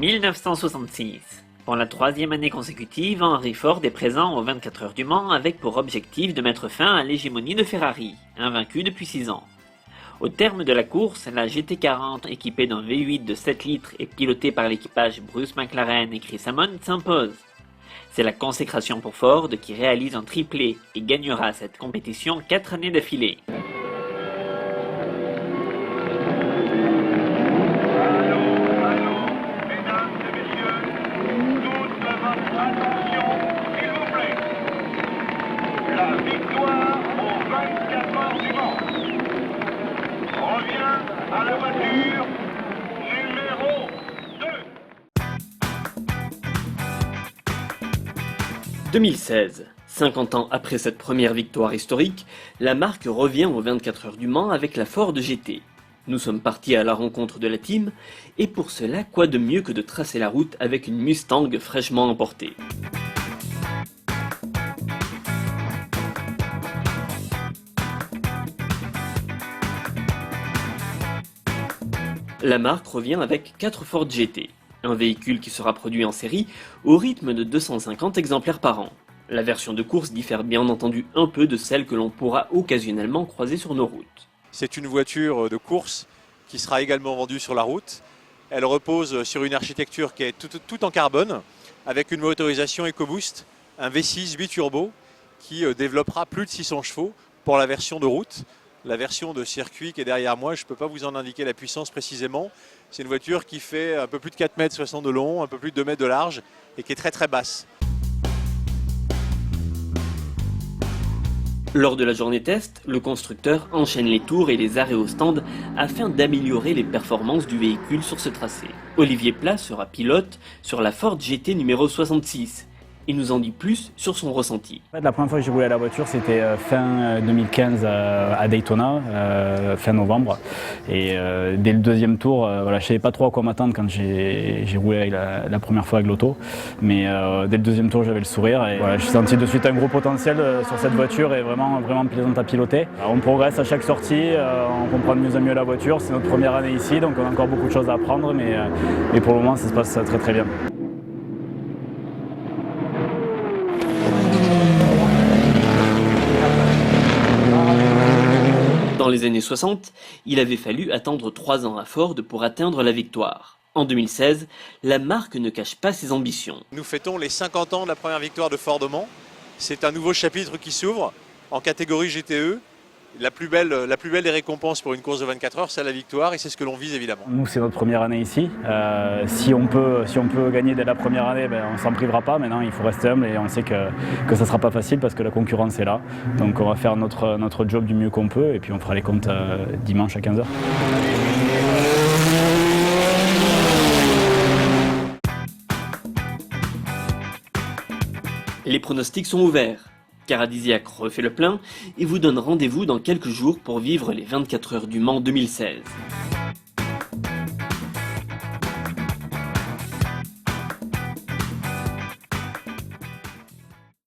1966. Pour la troisième année consécutive, Henry Ford est présent aux 24 heures du Mans avec pour objectif de mettre fin à l'hégémonie de Ferrari, invaincue depuis 6 ans. Au terme de la course, la GT40 équipée d'un V8 de 7 litres et pilotée par l'équipage Bruce McLaren et Chris Hammond s'impose. C'est la consécration pour Ford qui réalise un triplé et gagnera cette compétition 4 années d'affilée. La victoire aux 24 heures du Mans revient à la voiture numéro 2. 2016. 50 ans après cette première victoire historique, la marque revient aux 24 heures du Mans avec la Ford GT. Nous sommes partis à la rencontre de la team, et pour cela, quoi de mieux que de tracer la route avec une Mustang fraîchement importée. La marque revient avec 4 Ford GT, un véhicule qui sera produit en série au rythme de 250 exemplaires par an. La version de course diffère bien entendu un peu de celle que l'on pourra occasionnellement croiser sur nos routes. C'est une voiture de course qui sera également vendue sur la route. Elle repose sur une architecture qui est tout en carbone, avec une motorisation EcoBoost, un V6 biturbo qui développera plus de 600 chevaux pour la version de route. La version de circuit qui est derrière moi, je ne peux pas vous en indiquer la puissance précisément. C'est une voiture qui fait un peu plus de 4,60 m de long, un peu plus de 2 mètres de large et qui est très basse. Lors de la journée test, le constructeur enchaîne les tours et les arrêts au stand afin d'améliorer les performances du véhicule sur ce tracé. Olivier Plat sera pilote sur la Ford GT numéro 66. Il nous en dit plus sur son ressenti. La première fois que j'ai roulé à la voiture, c'était fin 2015 à Daytona, fin novembre. Et dès le deuxième tour, je ne savais pas trop à quoi m'attendre quand j'ai roulé la première fois avec l'auto. Mais dès le deuxième tour, j'avais le sourire. Et j'ai senti de suite un gros potentiel sur cette voiture et vraiment plaisante à piloter. On progresse à chaque sortie, on comprend de mieux en mieux la voiture. C'est notre première année ici, donc on a encore beaucoup de choses à apprendre. Mais pour le moment, ça se passe très bien. Dans les années 60, il avait fallu attendre 3 ans à Ford pour atteindre la victoire. En 2016, la marque ne cache pas ses ambitions. Nous fêtons les 50 ans de la première victoire de Ford au Mans. C'est un nouveau chapitre qui s'ouvre en catégorie GTE. La plus belle des récompenses pour une course de 24 heures, c'est la victoire et c'est ce que l'on vise évidemment. Nous, c'est notre première année ici. Si on peut gagner dès la première année, on ne s'en privera pas. Maintenant, il faut rester humble et on sait que ça ne sera pas facile parce que la concurrence est là. Donc on va faire notre job du mieux qu'on peut et puis on fera les comptes dimanche à 15 h. Les pronostics sont ouverts. Caradisiac refait le plein et vous donne rendez-vous dans quelques jours pour vivre les 24 heures du Mans 2016.